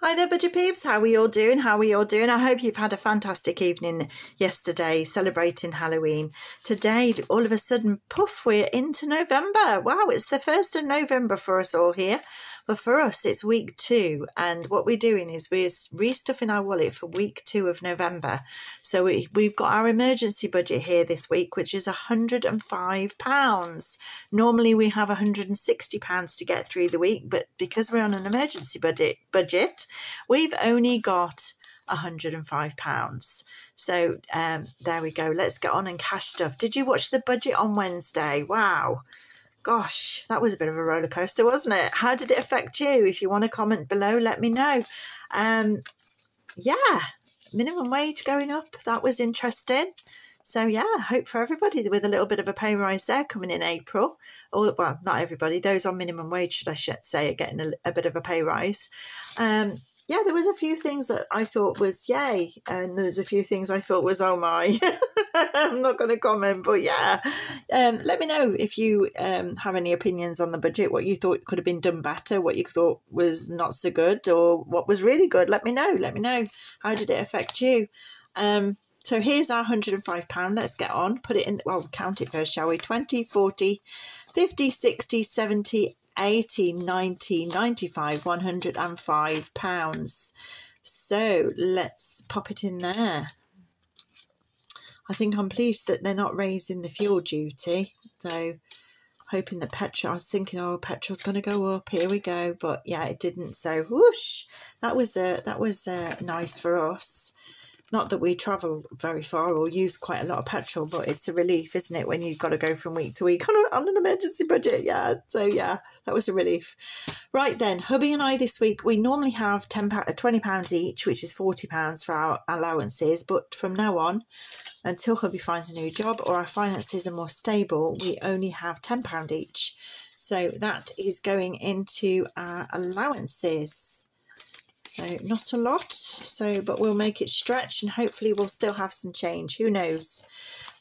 Hi there, budget peeps. How are we all doing? How are we all doing? I hope you've had a fantastic evening yesterday celebrating Halloween. Today, all of a sudden, poof, we're into November. Wow, it's the 1st of November for us all here. But for us, it's week 2. And what we're doing is we're restuffing our wallet for week 2 of November. So we've got our emergency budget here this week, which is £105. Normally, we have £160 to get through the week. But because we're on an emergency budget, we've only got £105. So there we go. Let's get on and cash stuff. Did you watch the budget on Wednesday? Wow. Gosh, that was a bit of a roller coaster, wasn't it? How did it affect you? If you want to comment below, let me know. Yeah, minimum wage going up. That was interesting. So yeah, hope for everybody with a little bit of a pay rise there coming in April. Or, well, not everybody. Those on minimum wage, should I say, are getting a bit of a pay rise. Yeah, there was a few things that I thought was yay, and there was a few things I thought was oh my. I'm not going to comment, but yeah, let me know if you have any opinions on the budget, what you thought could have been done better, what you thought was not so good, or what was really good. Let me know. Let me know. How did it affect you? So here's our £105. Let's get on. Put it in. Well, count it first, shall we? 20, 40, 50, 60, 70, 80, 90, 95, £105. So let's pop it in there. I think I'm pleased that they're not raising the fuel duty, though. Hoping that petrol, I was thinking, oh, petrol's going to go up. Here we go, but yeah, it didn't. So whoosh, that was nice for us. Not that we travel very far or use quite a lot of petrol, but it's a relief, isn't it, when you've got to go from week to week on an emergency budget? Yeah, so yeah, that was a relief. Right then, hubby and I this week, we normally have £20 each, which is £40 for our allowances. But from now on, until hubby finds a new job or our finances are more stable, we only have £10 each. So that is going into our allowances. So not a lot, but we'll make it stretch and hopefully we'll still have some change. Who knows?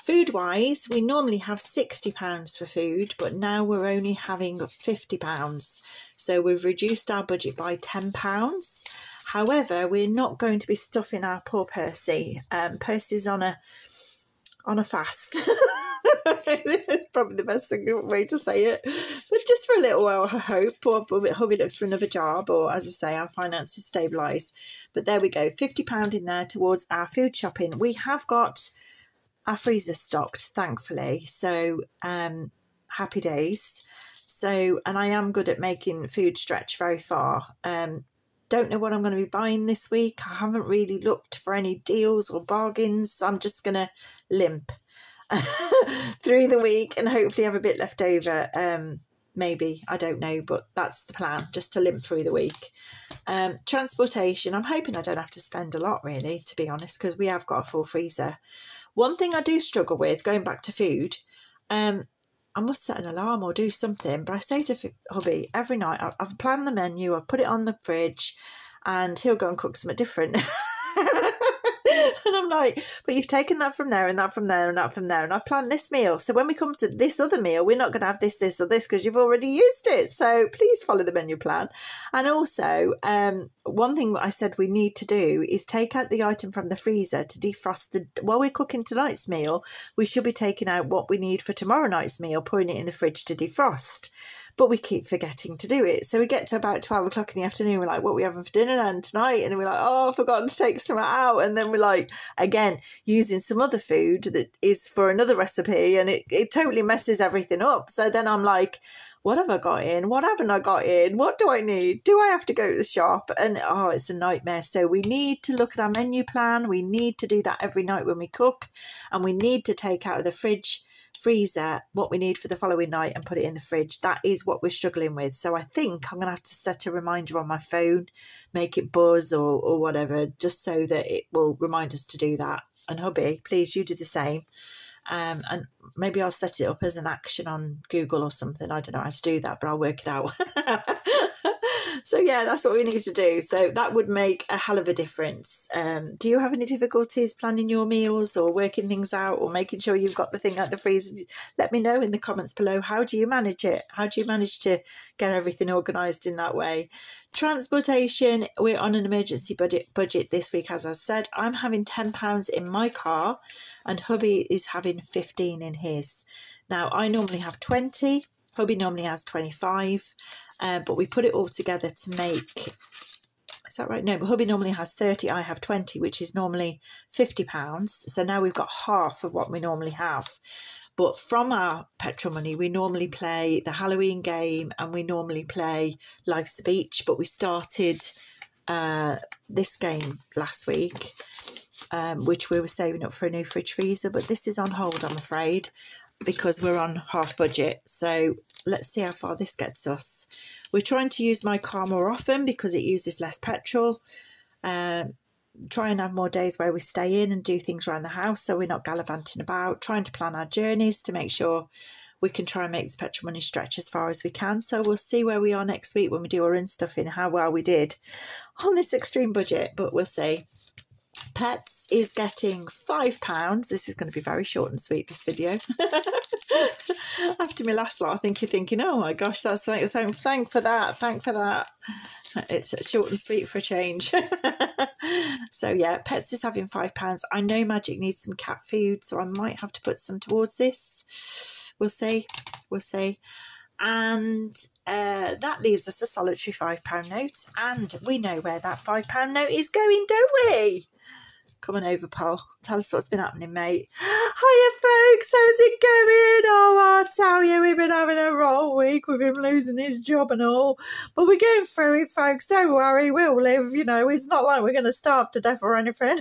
Food-wise, we normally have £60 for food, but now we're only having £50. So we've reduced our budget by £10. However, we're not going to be stuffing our poor Percy. Percy's on a fast. It's probably the best way to say it, but just for a little while, I hope. Or hubby looks for another job, or as I say, our finances stabilise. But there we go, £50 in there towards our food shopping. We have got our freezer stocked, thankfully, so happy days. So, and I am good at making food stretch very far. Don't know what I'm going to be buying this week. I haven't really looked for any deals or bargains. So I'm just going to limp through the week and hopefully have a bit left over. Maybe, I don't know, but that's the plan, just to limp through the week. Transportation, I'm hoping I don't have to spend a lot, really, to be honest, because we have got a full freezer. One thing I do struggle with, going back to food, I must set an alarm or do something, but I say to hubby every night, I've planned the menu, I've put it on the fridge, and he'll go and cook something different. And I'm like, but you've taken that from there and that from there and that from there, and I've planned this meal. So when we come to this other meal, we're not going to have this, this or this because you've already used it. So please follow the menu plan. And also, one thing I said we need to do is take out the item from the freezer to defrost while we're cooking tonight's meal, we should be taking out what we need for tomorrow night's meal, putting it in the fridge to defrost. But we keep forgetting to do it. So we get to about 12 o'clock in the afternoon. We're like, what are we having for dinner then tonight? And then we're like, oh, I've forgotten to take some out. And then we're like, again, using some other food that is for another recipe. And it totally messes everything up. So then I'm like, what have I got in? What haven't I got in? What do I need? Do I have to go to the shop? And oh, it's a nightmare. So we need to look at our menu plan. We need to do that every night when we cook. And we need to take out of the freezer what we need for the following night and put it in the fridge. That is what we're struggling with. So I think I'm going to have to set a reminder on my phone, make it buzz or whatever, just so that it will remind us to do that. And hubby, please, you do the same. And maybe I'll set it up as an action on Google or something. I don't know how to do that, but I'll work it out. So yeah, that's what we need to do. So that would make a hell of a difference. Do you have any difficulties planning your meals or working things out or making sure you've got the thing out the freezer? Let me know in the comments below. How do you manage it? How do you manage to get everything organised in that way? Transportation, we're on an emergency budget this week. As I said, I'm having £10 in my car and hubby is having 15 in his. Now, I normally have 20. Hubby normally has 25, but we put it all together to make, is that right? No, but hubby normally has 30, I have 20, which is normally £50. So now we've got half of what we normally have. But from our petrol money, we normally play the Halloween game and we normally play Life's a Beach, but we started this game last week, which we were saving up for a new fridge freezer, but this is on hold, I'm afraid, because we're on half budget. So let's see how far this gets us. We're trying to use my car more often because it uses less petrol. Try and have more days where we stay in and do things around the house so we're not gallivanting about. Trying to plan our journeys to make sure we can try and make this petrol money stretch as far as we can. So we'll see where we are next week when we do our in stuff in, how well we did on this extreme budget, but we'll see. Pets is getting £5. This is going to be very short and sweet, this video. After my last lot, I think you're thinking, oh my gosh, that's thank for that. It's short and sweet for a change. So yeah, Pets is having £5. I know Magic needs some cat food, so I might have to put some towards this. We'll see. And that leaves us a solitary £5 note, and we know where that £5 note is going, don't we? Come on over, Paul. Tell us what's been happening, mate. Hiya, folks. How's it going? Oh, I'll tell you, we've been having a roll week with him losing his job and all. But we're getting through it, folks. Don't worry. We'll live. You know, it's not like we're going to starve to death or anything.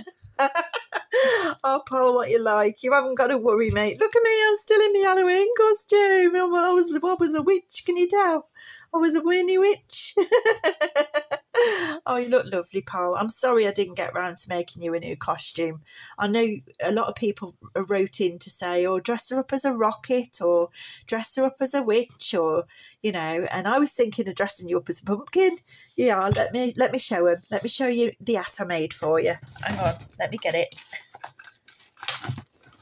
Oh, Paul, what you like? You haven't got to worry, mate. Look at me. I'm still in my Halloween costume. I was a witch. Can you tell? I was a weenie witch. Oh, you look lovely, Paul. I'm sorry I didn't get round to making you a new costume. I know a lot of people wrote in to say, oh, dress her up as a rocket or dress her up as a witch, or, you know, and I was thinking of dressing you up as a pumpkin. Yeah, let me show him. Let me show you the hat I made for you. Hang on, let me get it.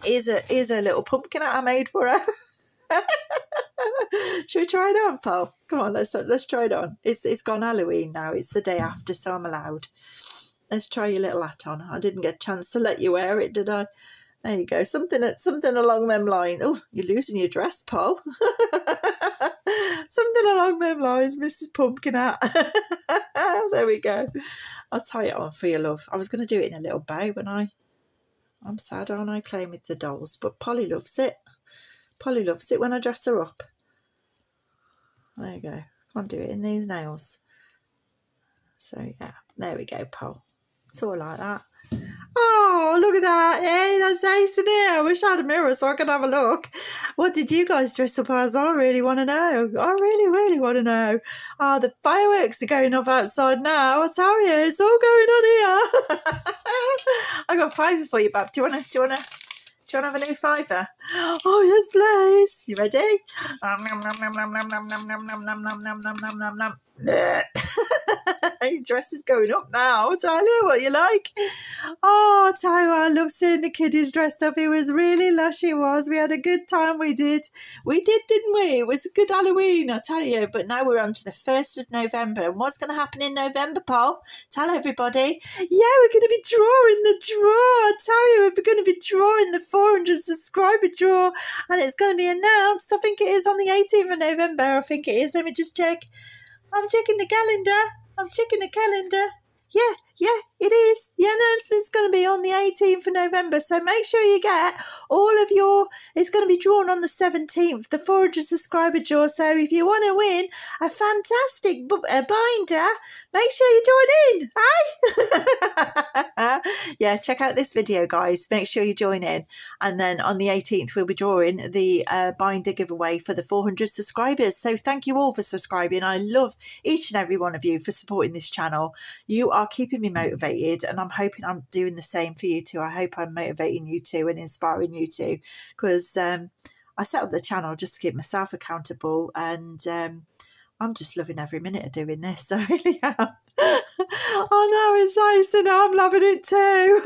Here's a little pumpkin hat I made for her. Should we try it on, Paul? Come on, let's try it on. It's gone Halloween now. It's the day after, so I'm allowed. Let's try your little hat on. I didn't get a chance to let you wear it, did I? There you go. Something along them lines. Oh, you're losing your dress, Paul. Something along them lines, Mrs. Pumpkin Hat. There we go. I'll tie it on for you, love. I was going to do it in a little bow when I'm sad, aren't I, playing with the dolls? But Polly loves it. Polly loves it when I dress her up. There you go. Can't do it in these nails. So, yeah. There we go, Paul. It's all like that. Oh, look at that. Hey, that's nice in here. I wish I had a mirror so I could have a look. What did you guys dress up as? I really want to know. I really, really want to know. Oh, the fireworks are going off outside now. I tell you, it's all going on here. I got a fiver for you, Bab. Do you want to have a new fiver? Oh, yes, please. You ready? Your dress is going up now. I'll tell you what you like. Oh, I'll tell you what, I love seeing the kiddies dressed up. It was really lush, it was. We had a good time, we did. We did, didn't we? It was a good Halloween, I'll tell you. But now we're on to the 1st of November. And what's going to happen in November, Paul? Tell everybody. Yeah, we're going to be drawing the draw. I'll tell you, we're going to be drawing the 400 subscriber draw. And it's going to be announced. I think it is on the 18th of November. I think it is. Let me just check. I'm checking the calendar. Yeah, it is. The announcement's going to be on the 18th of November. So make sure you get all of your... It's going to be drawn on the 17th, the 400 subscriber draw. So if you want to win a fantastic binder, make sure you join in. Yeah, check out this video, guys. Make sure you join in. And then on the 18th, we'll be drawing the binder giveaway for the 400 subscribers. So thank you all for subscribing. I love each and every one of you for supporting this channel. You are keeping me motivated, and I'm hoping I'm doing the same for you too. I hope I'm motivating you too and inspiring you too, because I set up the channel just to keep myself accountable, and I'm just loving every minute of doing this. I really am. Oh no, it's nice, and I'm loving it too.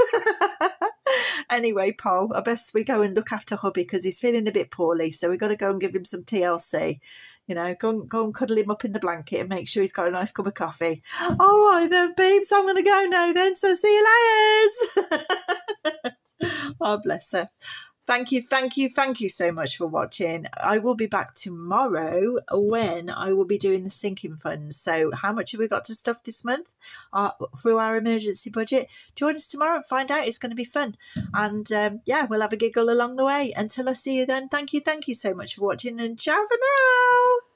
Anyway, Paul, I best we go and look after hubby because he's feeling a bit poorly. So we've got to go and give him some TLC. You know, go and cuddle him up in the blanket and make sure he's got a nice cup of coffee. All right then, babes, I'm going to go now then. So see you later. Oh, bless her. Thank you so much for watching. I will be back tomorrow when I will be doing the sinking funds. So how much have we got to stuff this month through our emergency budget? Join us tomorrow and find out. It's going to be fun. And yeah, we'll have a giggle along the way. Until I see you then, thank you so much for watching, and ciao for now.